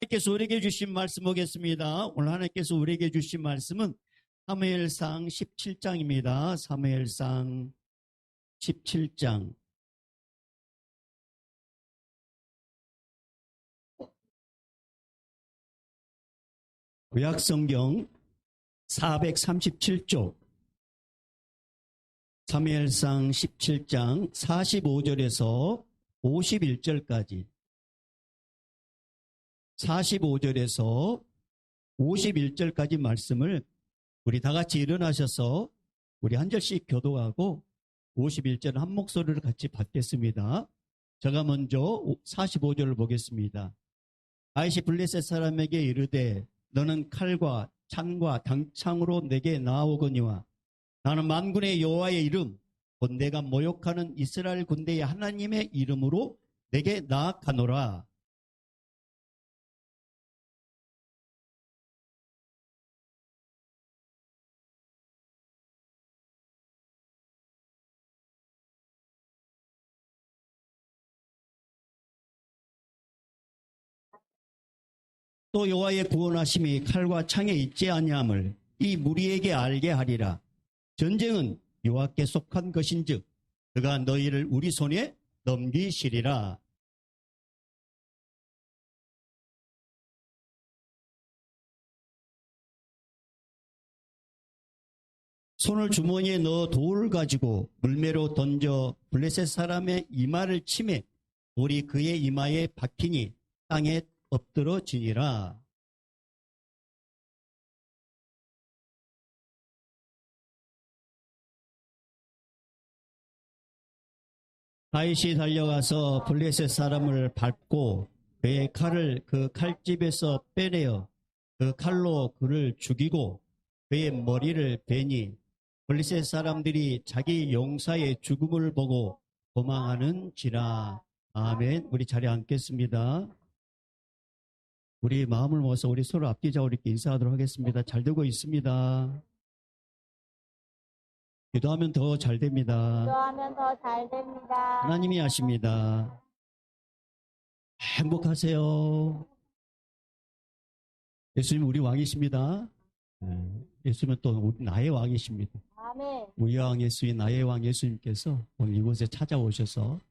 하나님께서 우리에게 주신 말씀 보겠습니다. 오늘 하나님께서 우리에게 주신 말씀은 사무엘상 17장입니다. 사무엘상 17장. 구약성경 437쪽. 사무엘상 17장 45절에서 51절까지. 45절에서 51절까지 말씀을 우리 다 같이 일어나셔서 우리 한 절씩 교독하고 51절 한 목소리를 같이 받겠습니다. 제가 먼저 45절을 보겠습니다. 아이시 블레셋 사람에게 이르되 너는 칼과 창과 당창으로 내게 나아오거니와 나는 만군의 여호와의 이름 곧 내가 모욕하는 이스라엘 군대의 하나님의 이름으로 내게 나아가노라. 또 여호와의 구원하심이 칼과 창에 있지 아니함을 이 무리에게 알게 하리라. 전쟁은 여호와께 속한 것인즉 그가 너희를 우리 손에 넘기시리라. 손을 주머니에 넣어 돌을 가지고 물매로 던져 블레셋 사람의 이마를 치매 돌이 그의 이마에 박히니 땅에 엎드러지니라. 다윗이 달려가서 블레셋 사람을 밟고 그의 칼을 그 칼집에서 빼내어 그 칼로 그를 죽이고 그의 머리를 베니 블레셋 사람들이 자기 용사의 죽음을 보고 도망하는지라. 아멘. 우리 자리에 앉겠습니다. 우리 마음을 모아서 우리 서로 앞뒤좌우 이렇게 인사하도록 하겠습니다. 잘 되고 있습니다. 기도하면 더 잘 됩니다. 기도하면 더 잘 됩니다. 하나님이 하십니다. 행복하세요. 예수님 우리 왕이십니다. 예수님은 또 나의 왕이십니다. 아멘. 우리 왕 예수님, 나의 왕 예수님께서 오늘 이곳에 찾아오셔서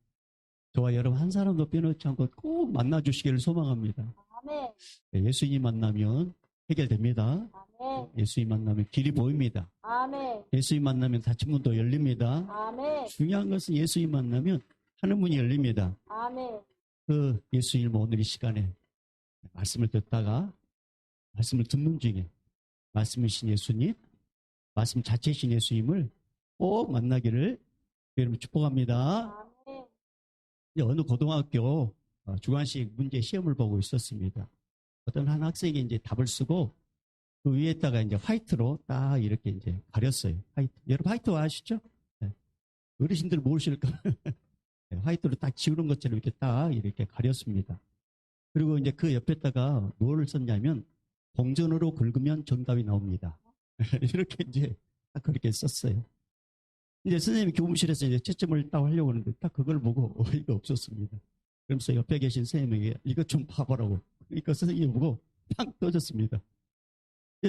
저와 여러분 한 사람도 빼놓지 않고 꼭 만나주시기를 소망합니다. 아멘. 예수님 만나면 해결됩니다. 아멘. 예수님 만나면 길이 보입니다. 아멘. 예수님 만나면 닫힌 문도 열립니다. 아멘. 중요한 것은 예수님 만나면 하는 문이 열립니다. 아멘. 그 예수님 오늘 이 시간에 말씀을 듣다가 말씀을 듣는 중에 말씀이신 예수님, 말씀 자체이신 예수님을 꼭 만나기를 여러분 축복합니다. 아멘. 이제 어느 고등학교 주관식 문제 시험을 보고 있었습니다. 어떤 한 학생이 이제 답을 쓰고 그 위에다가 이제 화이트로 딱 이렇게 이제 가렸어요. 화이트. 여러분 화이트 아시죠? 네. 어르신들 모르실까? 네, 화이트로 딱 지우는 것처럼 이렇게 딱 이렇게 가렸습니다. 그리고 이제 그 옆에다가 뭐를 썼냐면 동전으로 긁으면 정답이 나옵니다. 이렇게 이제 딱 그렇게 썼어요. 이제 선생님이 교무실에서 이제 채점을 딱 하려고 하는데 딱 그걸 보고 어이가 없었습니다. 그러면서 옆에 계신 선생님에게 이것 좀 봐보라고. 그러니까 선생님이 보고 팍 떠졌습니다.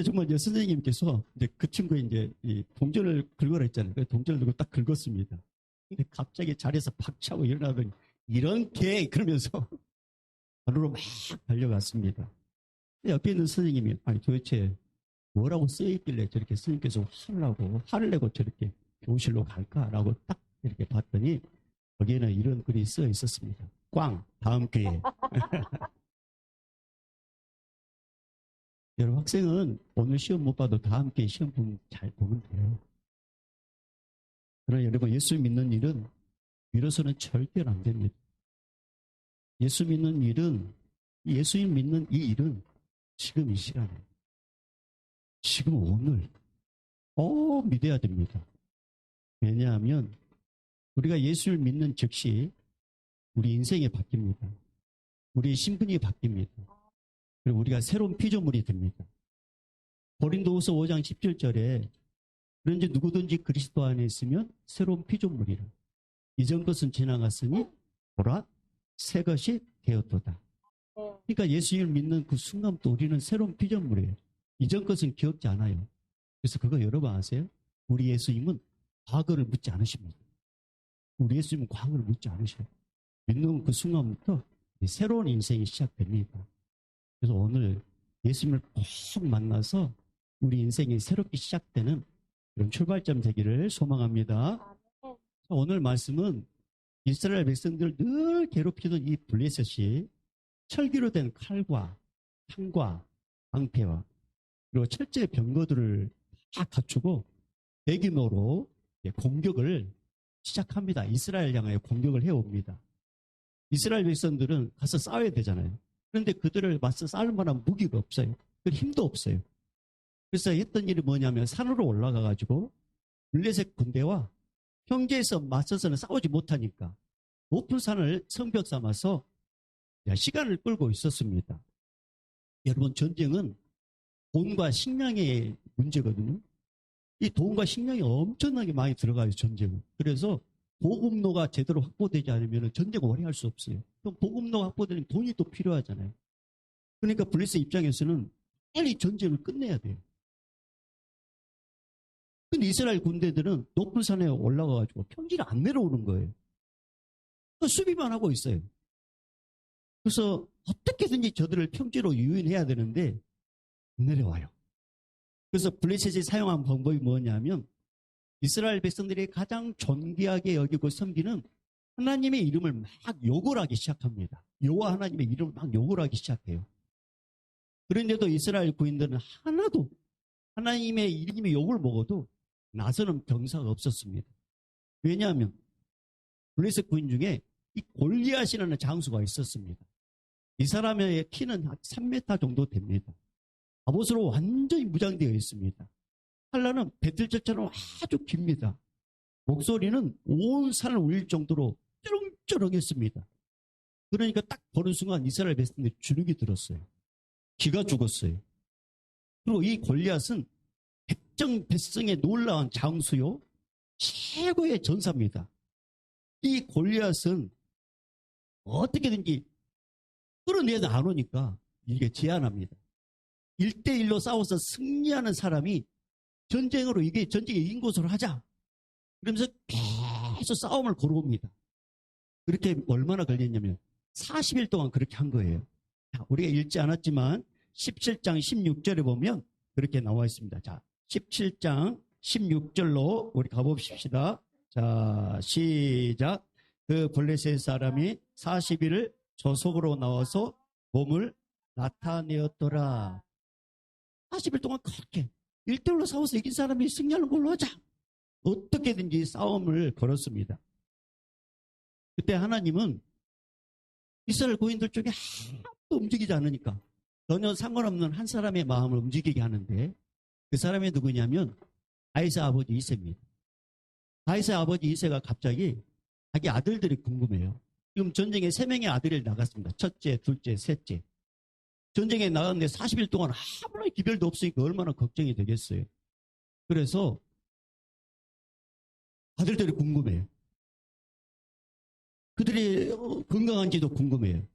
정말 이제 선생님께서 이제 그 친구의 이제 이 동전을 긁으라 했잖아요. 그 동전을 들고 딱 긁었습니다. 근데 갑자기 자리에서 팍 차고 일어나더니 이런 개 그러면서 안으로 막 달려갔습니다. 옆에 있는 선생님이 아니 도대체 뭐라고 쓰여있길래 저렇게 선생님께서 화를 내고 저렇게 교실로 갈까라고 딱 이렇게 봤더니 거기에는 이런 글이 쓰여 있었습니다. 꽝 다음 기회에. 여러분 학생은 오늘 시험 못 봐도 다음 기회에 시험 잘 보면 돼요. 그러나 여러분 예수 믿는 일은 미뤄서는 절대로 안 됩니다. 예수 믿는 일은 예수님 믿는 이 일은 지금 이 시간에 지금 오늘 믿어야 됩니다. 왜냐하면 우리가 예수를 믿는 즉시 우리 인생이 바뀝니다. 우리 신분이 바뀝니다. 그리고 우리가 새로운 피조물이 됩니다. 고린도후서 5장 17절에 그런지 누구든지 그리스도 안에 있으면 새로운 피조물이라. 이전 것은 지나갔으니 보라 새 것이 되었도다. 네. 그러니까 예수님을 믿는 그 순간부터 우리는 새로운 피조물이에요. 이전 것은 기억지 않아요. 그래서 그거 여러분 아세요? 우리 예수님은 과거를 묻지 않으십니다. 우리 예수님은 과거를 묻지 않으셔요. 믿는 그 순간부터 새로운 인생이 시작됩니다. 그래서 오늘 예수님을 꼭 만나서 우리 인생이 새롭게 시작되는 그런 출발점 되기를 소망합니다. 오늘 말씀은 이스라엘 백성들을 늘 괴롭히던 이 블레셋이 철기로 된 칼과 창과 방패와 그리고 철제 병거들을 다 갖추고 대규모로 공격을 시작합니다. 이스라엘 향하여 공격을 해옵니다. 이스라엘 백성들은 가서 싸워야 되잖아요. 그런데 그들을 맞서 싸울 만한 무기가 없어요. 그 힘도 없어요. 그래서 했던 일이 뭐냐면 산으로 올라가가지고 블레셋 군대와 평지에서 맞서서는 싸우지 못하니까 높은 산을 성벽 삼아서 시간을 끌고 있었습니다. 여러분, 전쟁은 돈과 식량의 문제거든요. 이 돈과 식량이 엄청나게 많이 들어가요, 전쟁은. 그래서 보급로가 제대로 확보되지 않으면 전쟁을 오래 할 수 없어요. 그럼 보급로가 확보되는 돈이 또 필요하잖아요. 그러니까 블레셋 입장에서는 빨리 전쟁을 끝내야 돼요. 근데 이스라엘 군대들은 높은 산에 올라가가지고 평지를 안 내려오는 거예요. 수비만 하고 있어요. 그래서 어떻게든지 저들을 평지로 유인해야 되는데 안 내려와요. 그래서 블레셋이 사용한 방법이 뭐냐면 이스라엘 백성들이 가장 존귀하게 여기고 섬기는 하나님의 이름을 막 욕을 하기 시작합니다. 여호와 하나님의 이름을 막 욕을 하기 시작해요. 그런데도 이스라엘 군인들은 하나도 하나님의 이름의 욕을 먹어도 나서는 병사가 없었습니다. 왜냐하면 블레셋 군인 중에 이 골리앗이라는 장수가 있었습니다. 이 사람의 키는 한 3m 정도 됩니다. 갑옷으로 완전히 무장되어 있습니다. 칼날은 배틀처럼 아주 깁니다. 목소리는 온 산을 울릴 정도로 쩌렁쩌렁했습니다. 그러니까 딱 보는 순간 이스라엘 백성들이 주눅이 들었어요. 기가 죽었어요. 그리고 이 골리앗은 백정백성의 놀라운 장수요, 최고의 전사입니다. 이 골리앗은 어떻게든지 끌어내도 안 오니까 이게 제안합니다. 1대1로 싸워서 승리하는 사람이 전쟁으로 이게 전쟁에 이긴 것으로 하자. 그러면서 계속 싸움을 걸어옵니다. 그렇게 얼마나 걸렸냐면 40일 동안 그렇게 한 거예요. 우리가 읽지 않았지만 17장 16절에 보면 그렇게 나와 있습니다. 자, 17장 16절로 우리 가봅시다. 자, 시작. 그 블레셋 사람이 40일을 저속으로 나와서 몸을 나타내었더라. 40일 동안 그렇게 1대1로 싸워서 이긴 사람이 승리하는 걸로 하자. 어떻게든지 싸움을 걸었습니다. 그때 하나님은 이스라엘 고인들 중에 하나도 움직이지 않으니까 전혀 상관없는 한 사람의 마음을 움직이게 하는데 그 사람이 누구냐면 다윗의 아버지 이새입니다. 다윗의 아버지 이새가 갑자기 자기 아들들이 궁금해요. 지금 전쟁에 3명의 아들이 나갔습니다. 첫째, 둘째, 셋째. 전쟁에 나갔는데 40일 동안 아무런 기별도 없으니까 얼마나 걱정이 되겠어요. 그래서 아들들이 궁금해요. 그들이 건강한지도 궁금해요.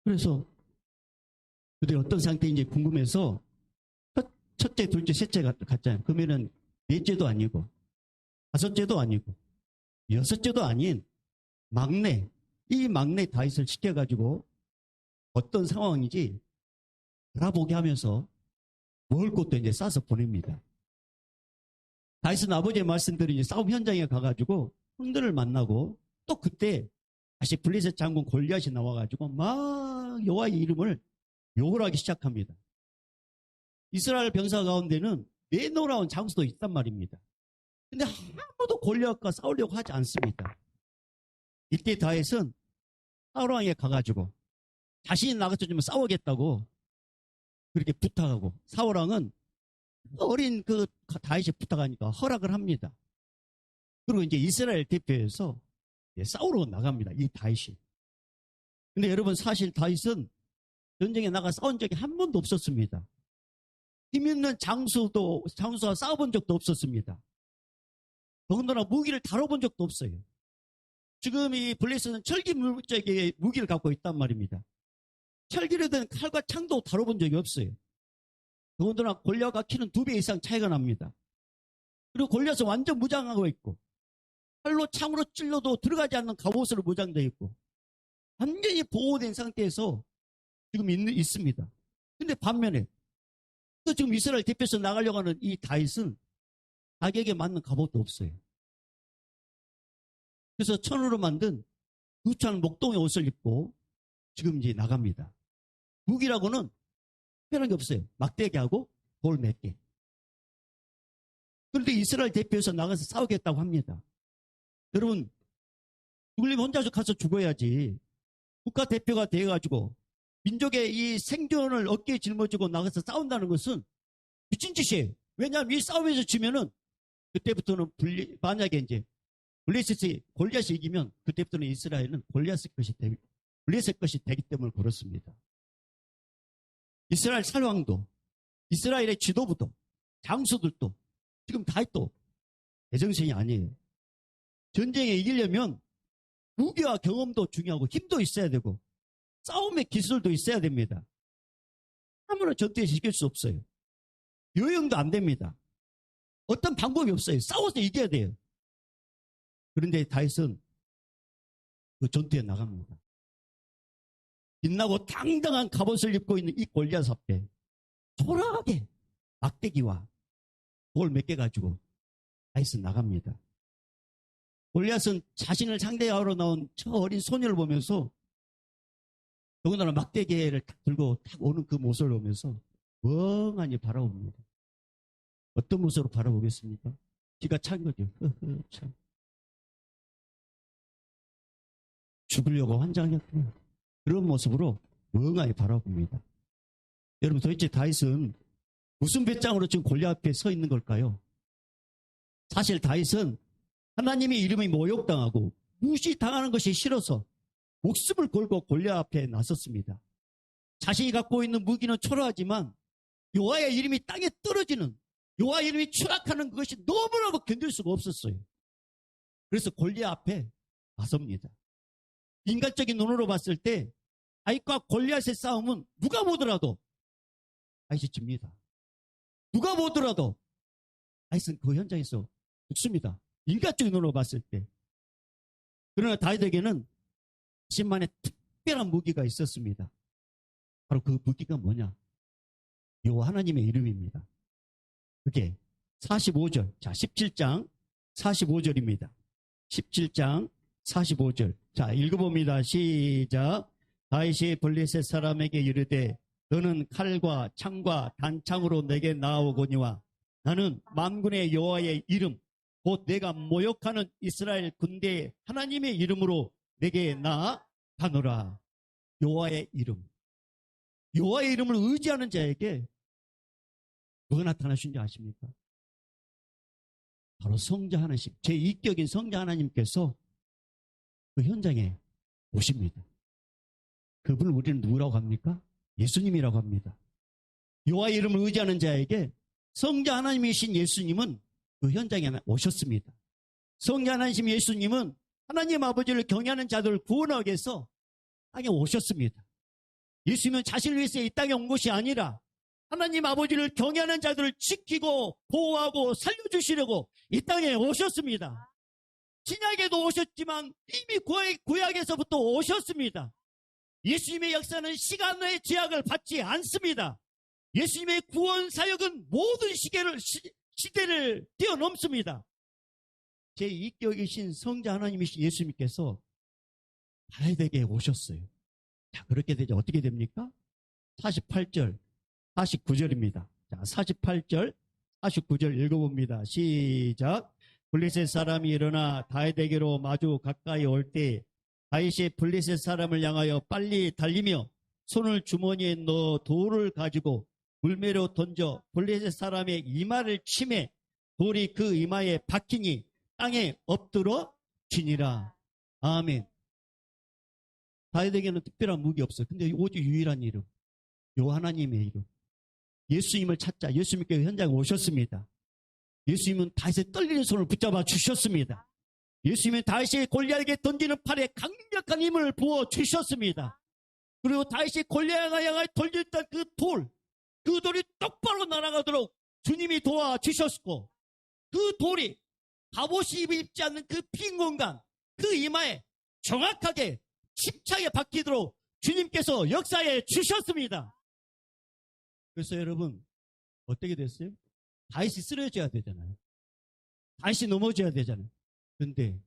그래서 그들이 어떤 상태인지 궁금해서 첫째, 둘째, 셋째 갔잖아요. 그러면은 넷째도 아니고 다섯째도 아니고 여섯째도 아닌 막내, 이 막내 다윗을 시켜가지고 어떤 상황인지 알아보게 하면서 먹을 것도 이제 싸서 보냅니다. 다윗은 아버지의 말씀대로 이제 싸움 현장에 가가지고 형들을 만나고 또 그때 다시 블레셋 장군 골리앗이 나와가지고 막 여호와의 이름을 욕을 하기 시작합니다. 이스라엘 병사 가운데는 내노라운 장수도 있단 말입니다. 근데 아무도 골리앗과 싸우려고 하지 않습니다. 이때 다윗은 사울왕에게 가가지고 자신이 나가서 좀 싸우겠다고 그렇게 부탁하고 사울왕은 어린 그 다윗이 부탁하니까 허락을 합니다. 그리고 이제 이스라엘 대표에서 싸우러 나갑니다. 이 다윗이. 근데 여러분 사실 다윗은 전쟁에 나가 싸운 적이 한 번도 없었습니다. 힘 있는 장수와 싸워본 적도 없었습니다. 더군다나 무기를 다뤄본 적도 없어요. 지금 이 블레셋은 철기 물적의 무기를 갖고 있단 말입니다. 철기로 된 칼과 창도 다뤄본 적이 없어요. 더군다나 골리앗과 키는 2배 이상 차이가 납니다. 그리고 골리앗은 완전 무장하고 있고 칼로 창으로 찔러도 들어가지 않는 갑옷으로 무장되어 있고 완전히 보호된 상태에서 지금 있습니다. 근데 반면에 또 지금 이스라엘 대표해서 나가려고 하는 이 다윗은 자기에게 맞는 갑옷도 없어요. 그래서 천으로 만든 누추한 목동의 옷을 입고 지금 이제 나갑니다. 무기라고는 특별한 게 없어요. 막대기하고 돌 몇 개. 그런데 이스라엘 대표해서 나가서 싸우겠다고 합니다. 여러분, 죽으려면 혼자 가서 죽어야지. 국가대표가 되어가지고 민족의 이 생존을 어깨에 짊어지고 나가서 싸운다는 것은 미친 짓이에요. 왜냐하면 이 싸움에서 지면은 그때부터는 만약에 이제 블레셋이 골리앗이 이기면 그때부터는 이스라엘은 블레셋 것이 되기 때문에 그렇습니다. 이스라엘 살왕도, 이스라엘의 지도부도, 장수들도 지금 다윗도 대정신이 아니에요. 전쟁에 이기려면 무기와 경험도 중요하고 힘도 있어야 되고 싸움의 기술도 있어야 됩니다. 아무나 전투에 이길 수 없어요. 요령도 안 됩니다. 어떤 방법이 없어요. 싸워서 이겨야 돼요. 그런데 다윗은 그 전투에 나갑니다. 빛나고 당당한 갑옷을 입고 있는 이 골리앗 앞에 초라하게 막대기와 돌 몇 개 가지고 다윗은 나갑니다. 골리앗은 자신을 상대하러 나온 저 어린 소녀를 보면서 더군다나 막대기를 딱 들고 딱 오는 그 모습을 보면서 멍하니 바라봅니다. 어떤 모습으로 바라보겠습니까? 기가 찬 거죠. 참. 죽으려고 환장했구나. 그런 모습으로 멍하니 바라봅니다. 여러분, 도대체 다윗은 무슨 배짱으로 지금 골리앗 앞에 서 있는 걸까요? 사실 다윗은 하나님의 이름이 모욕당하고 무시당하는 것이 싫어서 목숨을 걸고 골리앗 앞에 나섰습니다. 자신이 갖고 있는 무기는 초라하지만 여호와의 이름이 땅에 떨어지는, 여호와의 이름이 추락하는 그것이 너무나도 견딜 수가 없었어요. 그래서 골리앗 앞에 나섭니다. 인간적인 눈으로 봤을 때 다윗과 골리앗의 싸움은 누가 보더라도 다윗이 집니다. 누가 보더라도 다윗은 그 현장에서 죽습니다. 인간적인 눈으로 봤을 때. 그러나 다윗에게는 자신만의 특별한 무기가 있었습니다. 바로 그 무기가 뭐냐? 여호와 하나님의 이름입니다. 그게 45절, 자 17장 45절입니다. 17장 45절. 자 읽어봅니다. 시작. 다윗이 블레셋 사람에게 이르되 너는 칼과 창과 단창으로 내게 나아오거니와 나는 만군의 여호와의 이름 곧 내가 모욕하는 이스라엘 군대의 하나님의 이름으로 내게 나아가노라. 여호와의 이름. 여호와의 이름을 의지하는 자에게 누가 나타나신 줄 아십니까? 바로 성자 하나님, 제2격인 성자 하나님께서 그 현장에 오십니다. 그분을 우리는 누구라고 합니까? 예수님이라고 합니다. 여호와의 이름을 의지하는 자에게 성자 하나님이신 예수님은 그 현장에 오셨습니다. 성자 하나님 예수님은 하나님 아버지를 경외하는 자들을 구원하기 위해서 땅에 오셨습니다. 예수님은 자신을 위해서 이 땅에 온 것이 아니라 하나님 아버지를 경외하는 자들을 지키고 보호하고 살려주시려고 이 땅에 오셨습니다. 신약에도 오셨지만 이미 구약에서부터 오셨습니다. 예수님의 역사는 시간의 제약을 받지 않습니다. 예수님의 구원 사역은 모든 시대를 뛰어넘습니다. 제2격이신 성자 하나님이신 예수님께서 다윗에게 오셨어요. 자, 그렇게 되죠. 어떻게 됩니까? 48절, 49절입니다. 자, 48절, 49절 읽어봅니다. 시작. 블레셋 사람이 일어나 다윗에게로 마주 가까이 올 때 다윗이 블레셋 사람을 향하여 빨리 달리며 손을 주머니에 넣어 돌을 가지고 물매로 던져 블레셋 사람의 이마를 치매 돌이 그 이마에 박히니 땅에 엎드러 지니라. 아멘. 다윗에게는 특별한 무기 없어요. 근데 오직 유일한 이름, 요 하나님의 이름, 예수님을 찾자. 예수님께 현장에 오셨습니다. 예수님은 다윗의 떨리는 손을 붙잡아 주셨습니다. 예수님은 다윗이 골리앗에게 던지는 팔에 강력한 힘을 부어 주셨습니다. 그리고 다윗이 골리앗을 향해 던졌던 그 돌이 똑바로 날아가도록 주님이 도와주셨고, 그 돌이 갑옷이 입지 않는 그 빈 공간, 그 이마에 정확하게 침착하게 박히도록 주님께서 역사해 주셨습니다. 그래서 여러분, 어떻게 됐어요? 다윗이 쓰러져야 되잖아요. 다윗이 넘어져야 되잖아요. 그런데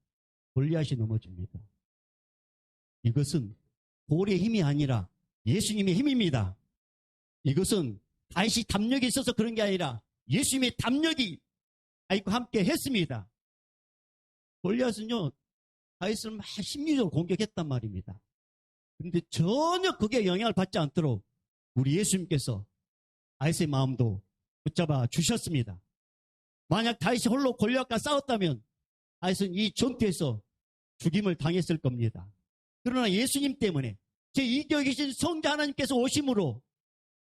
골리앗이 넘어집니다. 이것은 돌의 힘이 아니라 예수님의 힘입니다. 이것은 다윗이 담력이 있어서 그런 게 아니라 예수님의 담력이 함께 했습니다. 골리앗은요, 다윗을 막 심리적으로 공격했단 말입니다. 그런데 전혀 그게 영향을 받지 않도록 우리 예수님께서 다윗의 마음도 붙잡아 주셨습니다. 만약 다윗이 홀로 골리앗과 싸웠다면 다윗은 이 전투에서 죽임을 당했을 겁니다. 그러나 예수님 때문에 제2격에 계신 성자 하나님께서 오심으로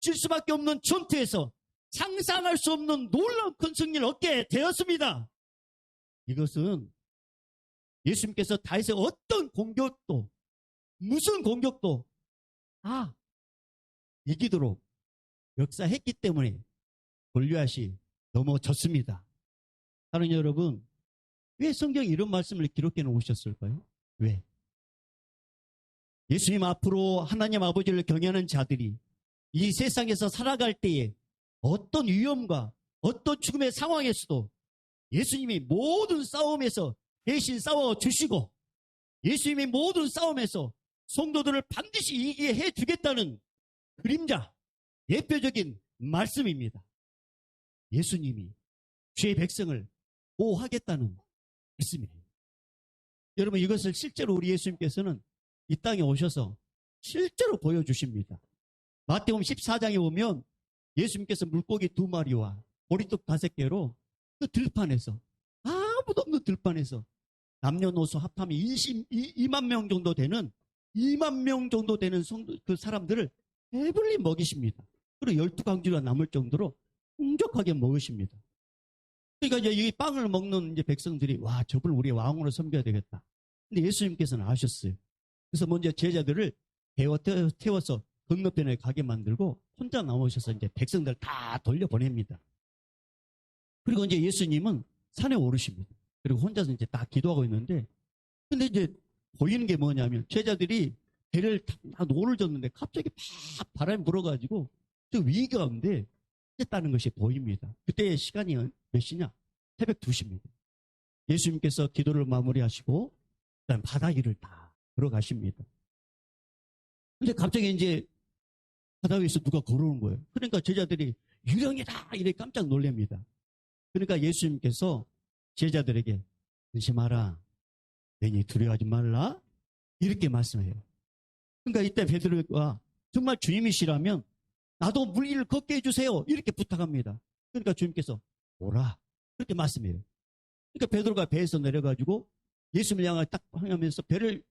질 수밖에 없는 전투에서 상상할 수 없는 놀라운 큰 승리를 얻게 되었습니다. 이것은 예수님께서 다윗의 어떤 공격도, 무슨 공격도 다 이기도록 역사했기 때문에 골리앗이 넘어졌습니다. 사랑하는 여러분, 왜 성경에 이런 말씀을 기록해 놓으셨을까요? 왜? 예수님 앞으로 하나님 아버지를 경외하는 자들이 이 세상에서 살아갈 때에 어떤 위험과 어떤 죽음의 상황에서도 예수님이 모든 싸움에서 대신 싸워주시고, 예수님이 모든 싸움에서 성도들을 반드시 이기게 해주겠다는 그림자, 예표적인 말씀입니다. 예수님이 주의 백성을 보호하겠다는 말씀이에요. 여러분, 이것을 실제로 우리 예수님께서는 이 땅에 오셔서 실제로 보여주십니다. 마태복음 14장에 보면 예수님께서 물고기 2마리와 보리떡 5개로 그 들판에서, 아무도 없는 들판에서 남녀노소 합하면 2만 명 정도 되는 그 사람들을 배불리 먹이십니다. 그리고 12강주가 남을 정도로 풍족하게 먹으십니다. 그러니까 이제 이 빵을 먹는 이제 백성들이, 와, 저분을 우리의 왕으로 섬겨야 되겠다. 근데 예수님께서는 아셨어요. 그래서 먼저 제자들을 태워서 건너편에 가게 만들고 혼자 나오셔서 이제 백성들 다 돌려보냅니다. 그리고 이제 예수님은 산에 오르십니다. 그리고 혼자서 이제 다 기도하고 있는데, 근데 이제 보이는 게 뭐냐면 제자들이 배를 다 노를 젓는데 갑자기 팍 바람이 불어가지고 저 위기 가운데 했다는 것이 보입니다. 그때 시간이 몇 시냐? 새벽 2시입니다. 예수님께서 기도를 마무리하시고 그다음 바다 위를 다 걸어가십니다. 근데 갑자기 이제 바다 위에서 누가 걸어오는 거예요. 그러니까 제자들이 유령이다! 이렇게 깜짝 놀랍니다. 그러니까 예수님께서 제자들에게 근심하라, 괜히 두려워하지 말라, 이렇게 말씀해요. 그러니까 이때 베드로가 정말 주님이시라면 나도 물 위를 걷게 해주세요, 이렇게 부탁합니다. 그러니까 주님께서 오라, 그렇게 말씀해요. 그러니까 베드로가 배에서 내려가지고 예수님을 향해 딱 향하면서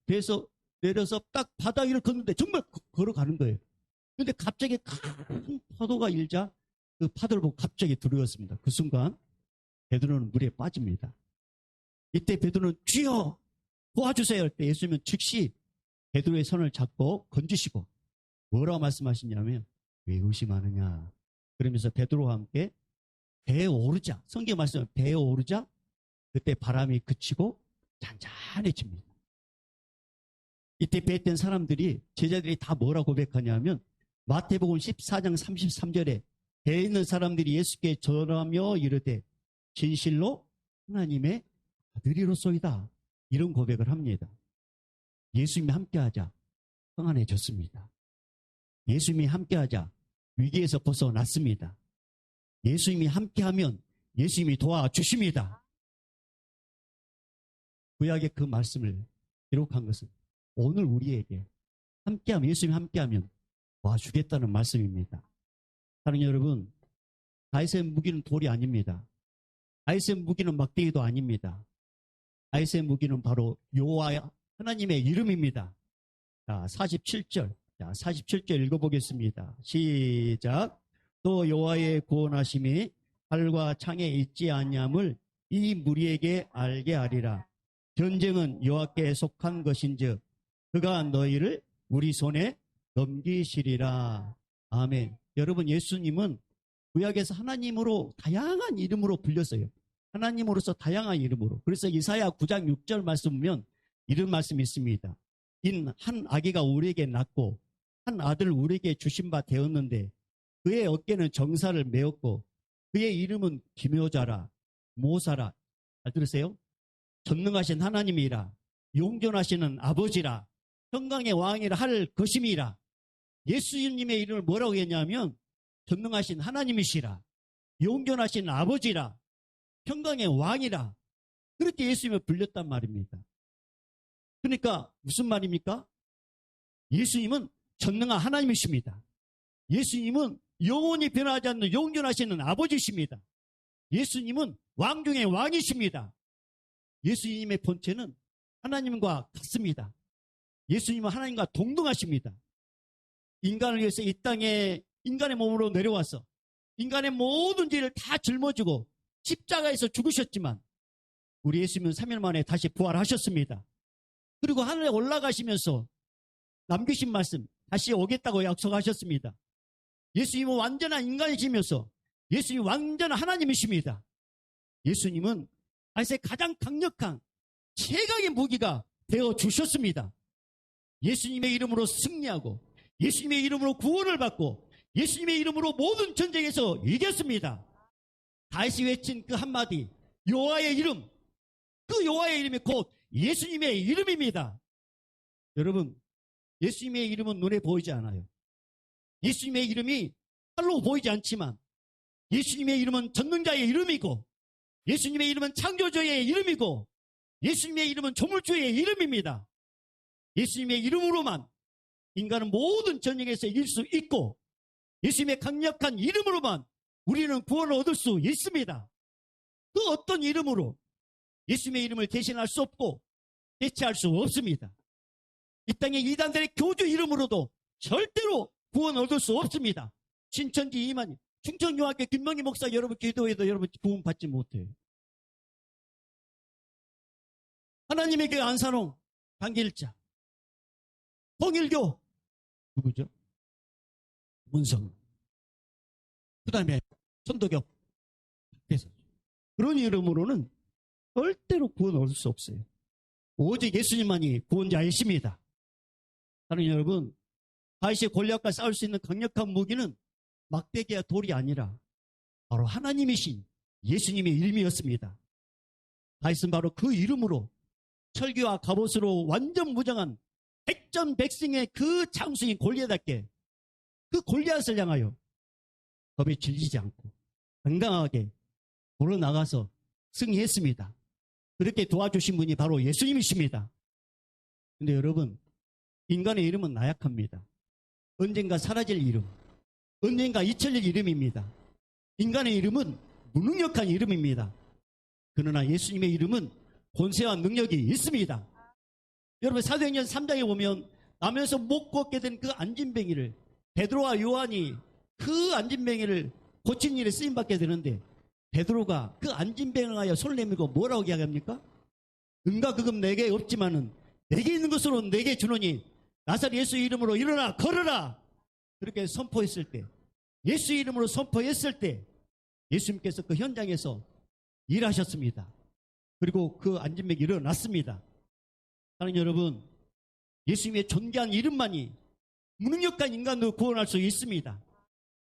배에서 내려서 딱 바다 위를 걷는데 정말 걸어가는 거예요. 그런데 갑자기 큰 파도가 일자 그 파도를 보고 갑자기 두려웠습니다. 그 순간 베드로는 물에 빠집니다. 이때 베드로는 주여 도와주세요 할 때 예수님은 즉시 베드로의 손을 잡고 건지시고 뭐라고 말씀하시냐면 왜 의심하느냐, 그러면서 베드로와 함께 배에 오르자, 성경 말씀은 배에 오르자 그때 바람이 그치고 잔잔해집니다. 이때 배에 탄 사람들이, 제자들이 다 뭐라고 고백하냐면 마태복음 14장 33절에 배에 있는 사람들이 예수께 절하며 이르되 진실로 하나님의 아들이로소이다, 이런 고백을 합니다. 예수님이 함께하자 평안해졌습니다. 예수님이 함께하자 위기에서 벗어났습니다. 예수님이 함께하면 예수님이 도와주십니다. 구약의 그 말씀을 기록한 것은 오늘 우리에게 함께하면, 예수님이 함께하면 도와주겠다는 말씀입니다. 사랑하는 여러분, 다윗의 무기는 돌이 아닙니다. 다윗의 무기는 막대기도 아닙니다. 다윗의 무기는 바로 여호와 하나님의 이름입니다. 자, 47절. 자, 47절 읽어보겠습니다. 시작. 또 여호와의 구원하심이 칼과 창에 있지 아니함을 이 무리에게 알게 하리라. 전쟁은 여호와께 속한 것인즉 그가 너희를 우리 손에 넘기시리라. 아멘. 여러분, 예수님은 구약에서 하나님으로 다양한 이름으로 불렸어요. 하나님으로서 다양한 이름으로. 그래서 이사야 9장 6절 말씀 보면 이런 말씀이 있습니다. 인 한 아기가 우리에게 낳고 한 아들 우리에게 주신 바 되었는데 그의 어깨는 정사를 메었고 그의 이름은 기묘자라 모사라. 잘 들으세요? 전능하신 하나님이라 용존하시는 아버지라 평강의 왕이라 할 것임이라. 예수님의 이름을 뭐라고 했냐면 전능하신 하나님이시라 용존하신 아버지라 평강의 왕이라, 그렇게 예수님을 불렸단 말입니다. 그러니까 무슨 말입니까? 예수님은 전능한 하나님이십니다. 예수님은 영원히 변하지 않는 용존하시는 아버지십니다. 예수님은 왕 중의 왕이십니다. 예수님의 본체는 하나님과 같습니다. 예수님은 하나님과 동등하십니다. 인간을 위해서 이 땅에 인간의 몸으로 내려와서 인간의 모든 죄를 다 짊어지고 십자가에서 죽으셨지만 우리 예수님은 3일 만에 다시 부활하셨습니다. 그리고 하늘에 올라가시면서 남기신 말씀 다시 오겠다고 약속하셨습니다. 예수님은 완전한 인간이시면서 예수님은 완전한 하나님이십니다. 예수님은 아세에 가장 강력한 최강의 무기가 되어주셨습니다. 예수님의 이름으로 승리하고 예수님의 이름으로 구원을 받고 예수님의 이름으로 모든 전쟁에서 이겼습니다. 다시 외친 그 한마디 여호와의 이름, 그 여호와의 이름이 곧 예수님의 이름입니다. 여러분, 예수님의 이름은 눈에 보이지 않아요. 예수님의 이름이 팔로 보이지 않지만 예수님의 이름은 전능자의 이름이고 예수님의 이름은 창조주의 이름이고 예수님의 이름은 조물주의 이름입니다. 예수님의 이름으로만 인간은 모든 전쟁에서 이길 수 있고 예수님의 강력한 이름으로만 우리는 구원을 얻을 수 있습니다. 그 어떤 이름으로 예수님의 이름을 대신할 수 없고 대체할 수 없습니다. 이 땅의 이단들의 교주 이름으로도 절대로 구원 얻을 수 없습니다. 신천지 이만희, 충청중학교 김명희 목사 여러분 기도해도 여러분 구원 받지 못해요. 하나님의 교회 안산홍 강길자, 통일교 누구죠? 문성, 그 다음에 천도교 박대선. 그런 이름으로는 절대로 구원 얻을 수 없어요. 오직 예수님만이 구원자이십니다. 사랑하는 여러분, 다윗이 골리앗과 싸울 수 있는 강력한 무기는 막대기와 돌이 아니라 바로 하나님이신 예수님의 이름이었습니다. 다윗은 바로 그 이름으로 철기와 갑옷으로 완전 무장한 백전백승의 그 장수인 골리앗에게 그 골리앗을 향하여 겁에 질리지 않고 당당하게 걸어 나가서 승리했습니다. 그렇게 도와주신 분이 바로 예수님이십니다. 근데 여러분, 인간의 이름은 나약합니다. 언젠가 사라질 이름, 언젠가 잊혀질 이름입니다. 인간의 이름은 무능력한 이름입니다. 그러나 예수님의 이름은 권세와 능력이 있습니다. 여러분, 사도행전 3장에 보면 나면서 못 걷게 된 그 안진뱅이를 베드로와 요한이 그 안진뱅이를 고친 일에 쓰임받게 되는데 베드로가 그 안진뱅이를 하여 손을 내밀고 뭐라고 이야기합니까? 은과 금은 내게 없지만은 내게 있는 것으로 내게 주노니 나사렛 예수 이름으로 일어나 걸어라. 그렇게 선포했을 때, 예수 이름으로 선포했을 때 예수님께서 그 현장에서 일하셨습니다. 그리고 그 안진뱅이 일어났습니다. 사랑하는 여러분, 예수님의 존귀한 이름만이 무능력한 인간도 구원할 수 있습니다.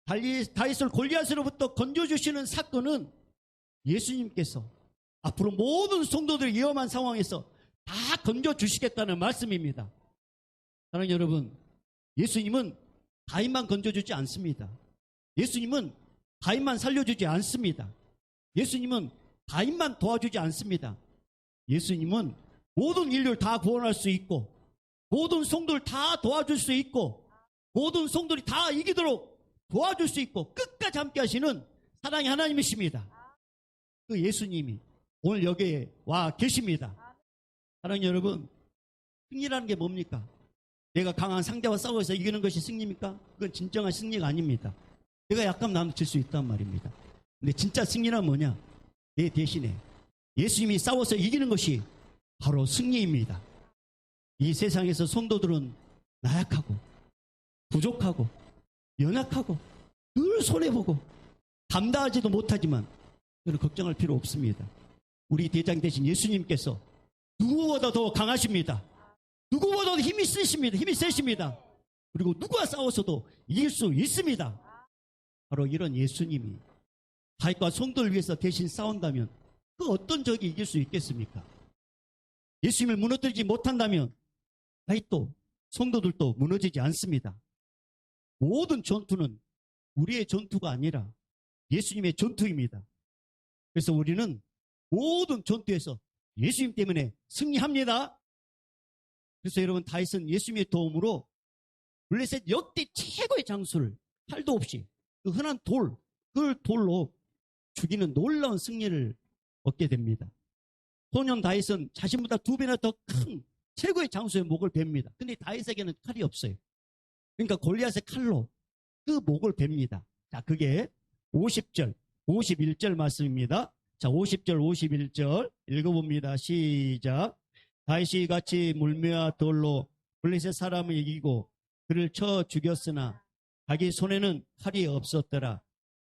다윗을 골리앗으로부터 건져주시는 사건은 예수님께서 앞으로 모든 성도들이 위험한 상황에서 다 건져주시겠다는 말씀입니다. 사랑하는 여러분, 예수님은 다윗만 건져주지 않습니다. 예수님은 다윗만 살려주지 않습니다. 예수님은 다윗만 도와주지 않습니다. 예수님은 모든 인류를 다 구원할 수 있고 모든 성도를 다 도와줄 수 있고 모든 성도들이 다 이기도록 도와줄 수 있고 끝까지 함께 하시는 사랑의 하나님이십니다. 그 예수님이 오늘 여기에 와 계십니다. 사랑하는 여러분, 승리라는 게 뭡니까? 내가 강한 상대와 싸워서 이기는 것이 승리입니까? 그건 진정한 승리가 아닙니다. 내가 약간 나면 질 수 있단 말입니다. 근데 진짜 승리란 뭐냐? 내 대신에 예수님이 싸워서 이기는 것이 바로 승리입니다. 이 세상에서 성도들은 나약하고 부족하고 연약하고 늘 손해보고 감당하지도 못하지만 저는 걱정할 필요 없습니다. 우리 대장 되신 예수님께서 누구보다 더 강하십니다. 누구보다 더 힘이 세십니다. 힘이 세십니다. 그리고 누가 싸워서도 이길 수 있습니다. 바로 이런 예수님이 다윗과 성도를 위해서 대신 싸운다면 그 어떤 적이 이길 수 있겠습니까? 예수님을 무너뜨리지 못한다면 다윗도 성도들도 무너지지 않습니다. 모든 전투는 우리의 전투가 아니라 예수님의 전투입니다. 그래서 우리는 모든 전투에서 예수님 때문에 승리합니다. 그래서 여러분, 다윗은 예수님의 도움으로 블레셋 역대 최고의 장수를 칼도 없이 그 흔한 그 돌로 죽이는 놀라운 승리를 얻게 됩니다. 소년 다윗은 자신보다 2배나 더 큰 최고의 장수의 목을 베입니다. 근데 다윗에게는 칼이 없어요. 그러니까 골리앗의 칼로 그 목을 베입니다. 자, 그게 50절, 51절 말씀입니다. 자, 50절, 51절 읽어봅니다. 시작. 다윗이 같이 물매와 돌로 블레셋 사람을 이기고 그를 쳐 죽였으나 자기 손에는 칼이 없었더라.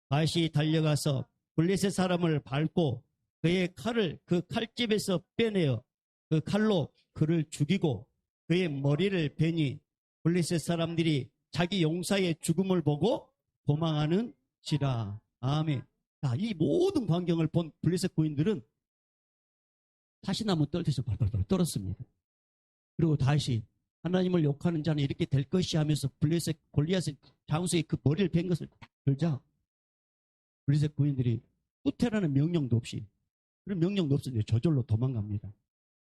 다윗이 달려가서 블레셋 사람을 밟고 그의 칼을 그 칼집에서 빼내어 그 칼로 그를 죽이고 그의 머리를 베니 블레셋 사람들이 자기 용사의 죽음을 보고 도망하는지라. 아멘. 자, 이 모든 광경을 본 블레셋 고인들은 사시나무 떨듯이 발발발 떨었습니다. 그리고 다시 하나님을 욕하는 자는 이렇게 될 것이 하면서 블레셋 골리앗의 장수의 그 머리를 벤 것을 딱 들자 블레셋 고인들이 후퇴라는 명령도 없이, 그런 명령도 없었는데 저절로 도망갑니다.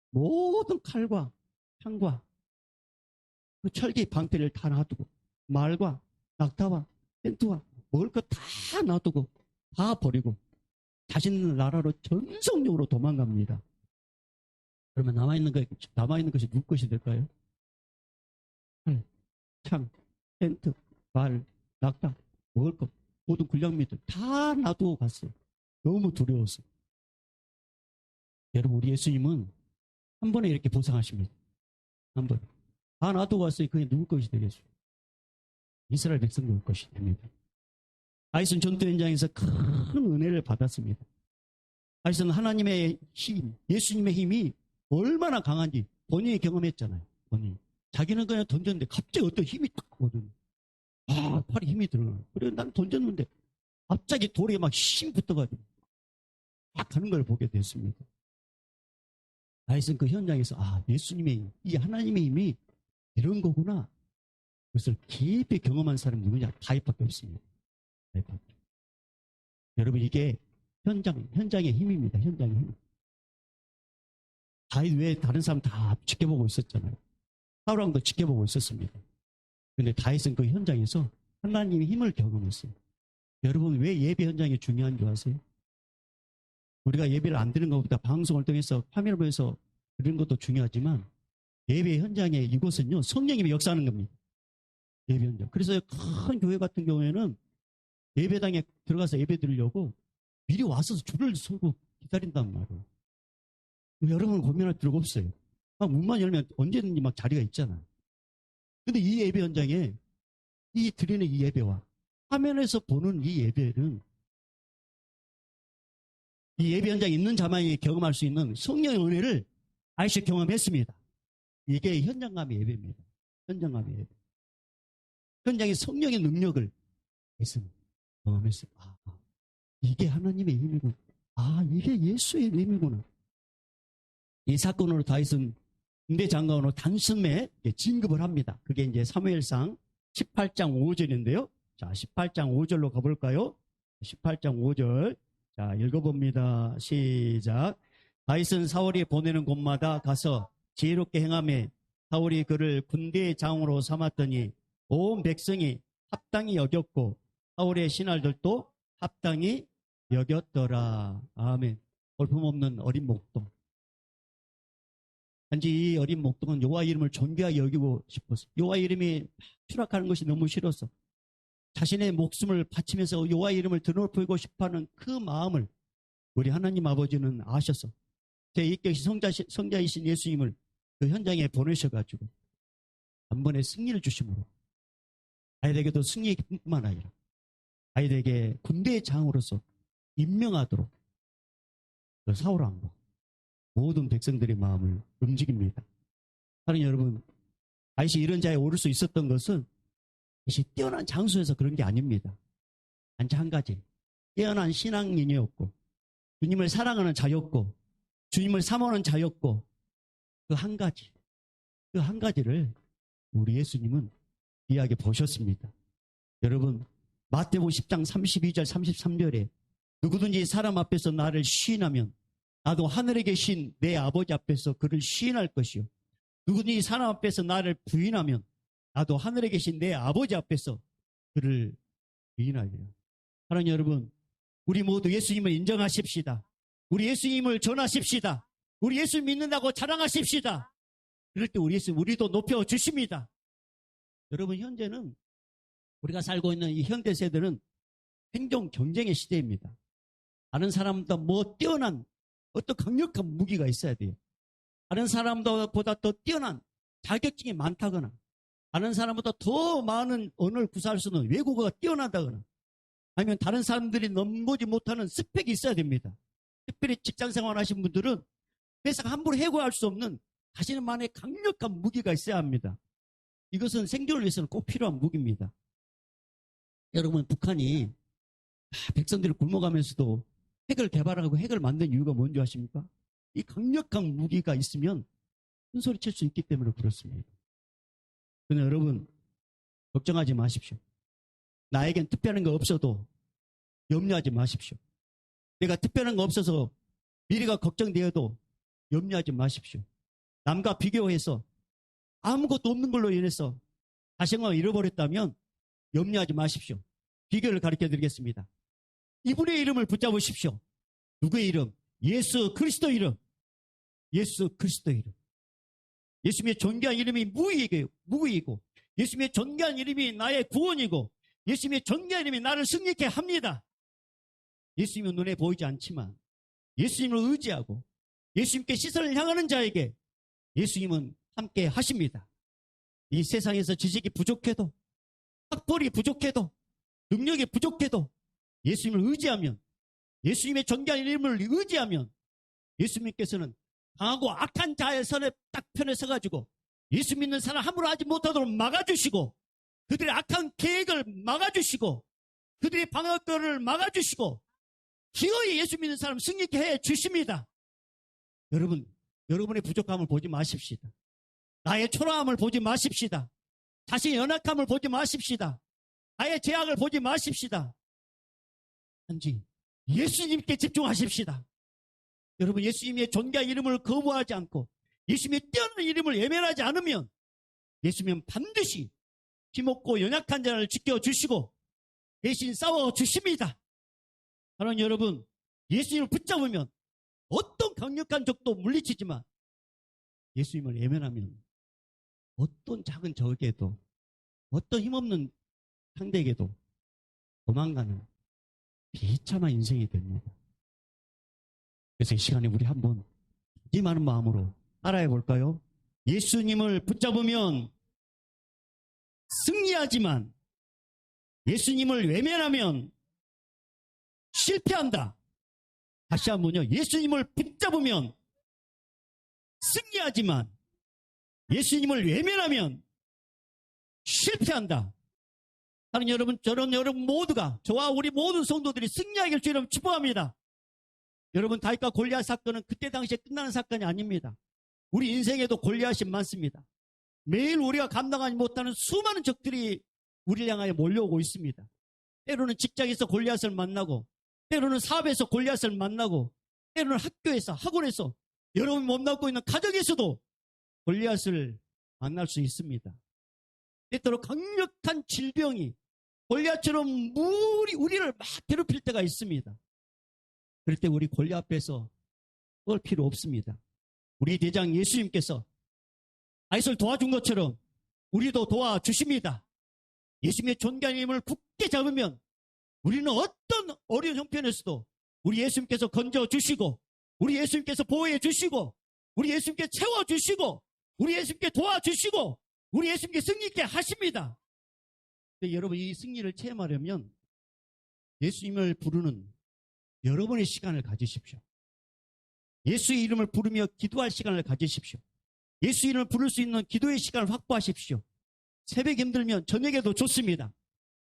모든 칼과 창과 그 철기 방패를 다 놔두고 말과 낙타와 텐트와 먹을 것 다 놔두고 다 버리고 자신 나라로 전성적으로 도망갑니다. 그러면 남아있는 것이 누구 것이 될까요? 칼, 창, 텐트, 말, 낙타, 먹을 것, 모든 군량미들 다 놔두고 갔어요. 너무 두려웠어요. 여러분, 우리 예수님은 한 번에 이렇게 보상하십니다. 한 번에. 다 놔두고 갔어요. 그게 누구 것이 되겠어요? 이스라엘 백성들 것이 됩니다. 다윗은 전투 현장에서 큰 은혜를 받았습니다. 다윗은 하나님의 힘, 예수님의 힘이 얼마나 강한지 본인이 경험했잖아요. 본인이. 자기는 그냥 던졌는데 갑자기 어떤 힘이 딱 오거든요. 아, 팔에 힘이 들어가요. 그래, 난 던졌는데 갑자기 돌에 막 힘 붙어가지고 막 가는 걸 보게 됐습니다. 다윗은 그 현장에서 예수님의 힘, 이 하나님의 힘이 이런 거구나. 그것을 깊이 경험한 사람이 누구냐? 다윗밖에 없습니다. 다윗밖에. 여러분, 이게 현장의 힘입니다. 현장의 힘. 다윗 외에 다른 사람 다 지켜보고 있었잖아요. 사울왕도 지켜보고 있었습니다. 그런데 다윗은 그 현장에서 하나님의 힘을 경험했어요. 여러분, 왜 예배 현장이 중요한 줄 아세요? 우리가 예배를 안 드리는 것보다 방송을 통해서 화면을 보여서 드리는 것도 중요하지만 예배 현장에 이곳은요, 성령님이 역사하는 겁니다. 예배 현장. 그래서 큰 교회 같은 경우에는 예배당에 들어가서 예배 드리려고 미리 와서 줄을 서고 기다린단 말이에요. 여러분 고민할 필요가 없어요. 문만 열면 언제든지 막 자리가 있잖아요. 근데 이 예배 현장에 드리는 이 예배와 화면에서 보는 이 예배는 이 예배 현장에 있는 자만이 경험할 수 있는 성령의 은혜를 아이씨 경험했습니다. 이게 현장감의 예배입니다. 현장감의 예배. 현장의 성령의 능력을 경험했어요. 이게 하나님의 힘이구나. 이게 예수의 힘이구나. 이 사건으로 다윗은 군대 장관으로 단숨에 진급을 합니다. 그게 이제 사무엘상 18장 5절인데요. 자, 18장 5절로 가볼까요? 18장 5절. 자, 읽어봅니다. 시작. 다윗은 사울이 보내는 곳마다 가서 지혜롭게 행하며 사울이 그를 군대의 장으로 삼았더니 온 백성이 합당히 여겼고 사울의 신하들도 합당히 여겼더라. 아멘. 볼품없는 어린 목동. 단지 이 어린 목동은 여호와 이름을 존귀하게 여기고 싶었어. 여호와 이름이 추락하는 것이 너무 싫어서 자신의 목숨을 바치면서 여호와 이름을 드높이고 싶어하는 그 마음을 우리 하나님 아버지는 아셔서 제2격시 성자이신 예수님을 그 현장에 보내셔가지고 한 번에 승리를 주심으로 아이들에게도 승리뿐만 아니라 아이들에게 군대의 장으로서 임명하도록 그 사울 왕과 모든 백성들의 마음을 움직입니다. 사랑하는 여러분, 다윗이 이런 자리에 오를 수 있었던 것은 다윗이 뛰어난 장수에서 그런 게 아닙니다. 단지 한 가지, 뛰어난 신앙인이었고 주님을 사랑하는 자였고 주님을 사모하는 자였고 그 한 가지를 우리 예수님은 귀하게 보셨습니다. 여러분, 마태복음 10장 32절 33절에 누구든지 사람 앞에서 나를 시인하면 나도 하늘에 계신 내 아버지 앞에서 그를 시인할 것이요 누구든지 사람 앞에서 나를 부인하면 나도 하늘에 계신 내 아버지 앞에서 그를 부인하리라. 사랑하는 여러분, 우리 모두 예수님을 인정하십시다. 우리 예수님을 전하십시다. 우리 예수 믿는다고 자랑하십시다. 그럴 때 우리 예수님 우리도 높여주십니다. 여러분, 현재는 우리가 살고 있는 이 현대 세대는 행정 경쟁의 시대입니다. 다른 사람보다 뭐 뛰어난 어떤 강력한 무기가 있어야 돼요. 다른 사람보다 더 뛰어난 자격증이 많다거나 다른 사람보다 더 많은 언어를 구사할 수 있는 외국어가 뛰어나다거나 아니면 다른 사람들이 넘보지 못하는 스펙이 있어야 됩니다. 특별히 직장생활 하신 분들은 세상 함부로 해고할 수 없는 자신만의 강력한 무기가 있어야 합니다. 이것은 생존을 위해서는 꼭 필요한 무기입니다. 여러분, 북한이 백성들을 굶어가면서도 핵을 개발하고 핵을 만든 이유가 뭔지 아십니까? 이 강력한 무기가 있으면 큰 소리 칠 수 있기 때문에 그렇습니다. 그러나 여러분, 걱정하지 마십시오. 나에겐 특별한 거 없어도 염려하지 마십시오. 내가 특별한 거 없어서 미래가 걱정되어도 염려하지 마십시오. 남과 비교해서 아무것도 없는 걸로 인해서 자신감을 잃어버렸다면 염려하지 마십시오. 비결을 가르쳐 드리겠습니다. 이분의 이름을 붙잡으십시오. 누구의 이름? 예수 그리스도 이름. 예수 그리스도 이름. 예수님의 존귀한 이름이 무의이고 예수님의 존귀한 이름이 나의 구원이고 예수님의 존귀한 이름이 나를 승리케 합니다. 예수님은 눈에 보이지 않지만 예수님을 의지하고 예수님께 시선을 향하는 자에게 예수님은 함께 하십니다. 이 세상에서 지식이 부족해도 학벌이 부족해도 능력이 부족해도 예수님을 의지하면 예수님의 존귀한 이름을 의지하면 예수님께서는 강하고 악한 자의 선에 딱 편에 서가지고 예수 믿는 사람 함부로 하지 못하도록 막아주시고 그들의 악한 계획을 막아주시고 그들의 방어권을 막아주시고 기어이 예수 믿는 사람 승리케 해주십니다. 여러분, 여러분의 부족함을 보지 마십시다. 나의 초라함을 보지 마십시다. 자신의 연약함을 보지 마십시다. 나의 죄악을 보지 마십시다. 단지 예수님께 집중하십시다. 여러분, 예수님의 존귀한 이름을 거부하지 않고 예수님의 뛰어난 이름을 외면하지 않으면 예수님은 반드시 힘없고 연약한 자를 지켜주시고 대신 싸워주십니다. 사랑하는 여러분, 예수님을 붙잡으면 어떤 강력한 적도 물리치지만 예수님을 외면하면 어떤 작은 적에도 어떤 힘없는 상대에게도 도망가는 비참한 인생이 됩니다. 그래서 이 시간에 우리 한번 이 많은 마음으로 따라해 볼까요? 예수님을 붙잡으면 승리하지만 예수님을 외면하면 실패한다. 다시 한번요. 예수님을 붙잡으면 승리하지만 예수님을 외면하면 실패한다. 하는 여러분, 저는 여러분 모두가 저와 우리 모든 성도들이 승리하길 주님 축복합니다. 여러분, 다윗과 골리앗 사건은 그때 당시에 끝나는 사건이 아닙니다. 우리 인생에도 골리앗이 많습니다. 매일 우리가 감당하지 못하는 수많은 적들이 우리를 향하여 몰려오고 있습니다. 때로는 직장에서 골리앗을 만나고 때로는 사업에서 골리앗을 만나고 때로는 학교에서 학원에서 여러분이 몸담고 있는 가정에서도 골리앗을 만날 수 있습니다. 때때로 강력한 질병이 골리앗처럼 우리를 막 괴롭힐 때가 있습니다. 그럴 때 우리 골리앗 앞에서 그럴 필요 없습니다. 우리 대장 예수님께서 다윗을 도와준 것처럼 우리도 도와주십니다. 예수님의 존귀한 이름을 굳게 잡으면 우리는 어떤 어려운 형편에서도 우리 예수님께서 건져주시고 우리 예수님께서 보호해 주시고, 우리 예수님께 채워주시고, 우리 예수님께 도와주시고, 우리 예수님께 승리 있게 하십니다. 근데 여러분, 이 승리를 체험하려면 예수님을 부르는 여러분의 시간을 가지십시오. 예수의 이름을 부르며 기도할 시간을 가지십시오. 예수 이름을 부를 수 있는 기도의 시간을 확보하십시오. 새벽에 힘들면 저녁에도 좋습니다.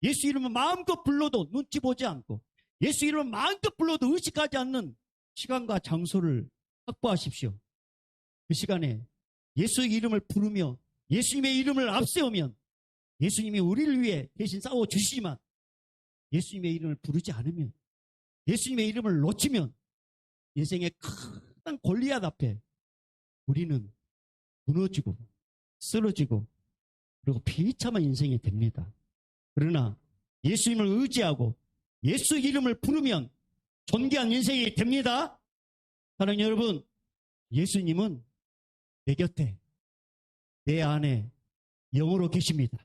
예수 이름을 마음껏 불러도 눈치 보지 않고, 예수 이름을 마음껏 불러도 의식하지 않는 시간과 장소를 확보하십시오. 그 시간에 예수의 이름을 부르며 예수님의 이름을 앞세우면 예수님이 우리를 위해 대신 싸워주시지만, 예수님의 이름을 부르지 않으면, 예수님의 이름을 놓치면 인생의 큰 골리앗 앞에 우리는 무너지고 쓰러지고 그리고 비참한 인생이 됩니다. 그러나 예수님을 의지하고 예수 이름을 부르면 존귀한 인생이 됩니다. 사랑하는 여러분, 예수님은 내 곁에, 내 안에 영으로 계십니다.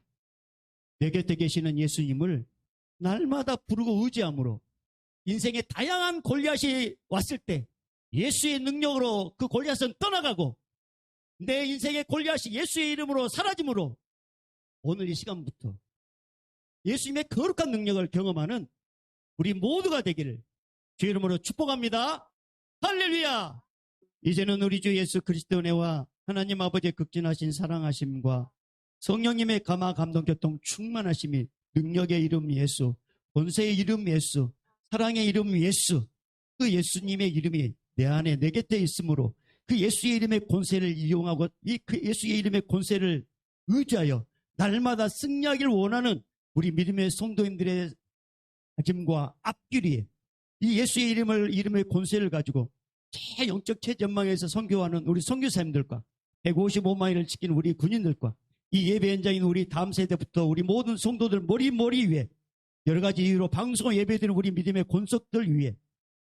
내 곁에 계시는 예수님을 날마다 부르고 의지함으로 인생의 다양한 골리앗이 왔을 때 예수의 능력으로 그 골리앗은 떠나가고, 내 인생의 골리앗이 예수의 이름으로 사라짐으로 오늘 이 시간부터 예수님의 거룩한 능력을 경험하는 우리 모두가 되기를 주의 이름으로 축복합니다. 할렐루야! 이제는 우리 주 예수 그리스도 은혜와 하나님 아버지의 극진하신 사랑하심과 성령님의 감화 감동 교통 충만하심이, 능력의 이름 예수, 권세의 이름 예수, 사랑의 이름 예수, 그 예수님의 이름이 내 안에 내 곁에 있으므로 그 예수의 이름의 권세를 이용하고 그 예수의 이름의 권세를 의지하여 날마다 승리하기를 원하는 우리 믿음의 성도님들의 다짐과 앞길이, 이 예수의 이름의 권세를 가지고 영적 최전망에서 선교하는 우리 선교사님들과 155마일을 지킨 우리 군인들과 이 예배 현장인 우리 다음 세대부터 우리 모든 성도들 머리 위에 여러 가지 이유로 방송을 예배드리는 우리 믿음의 권속들 위에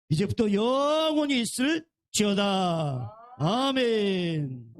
이제부터 영원히 있을지어다. 아멘.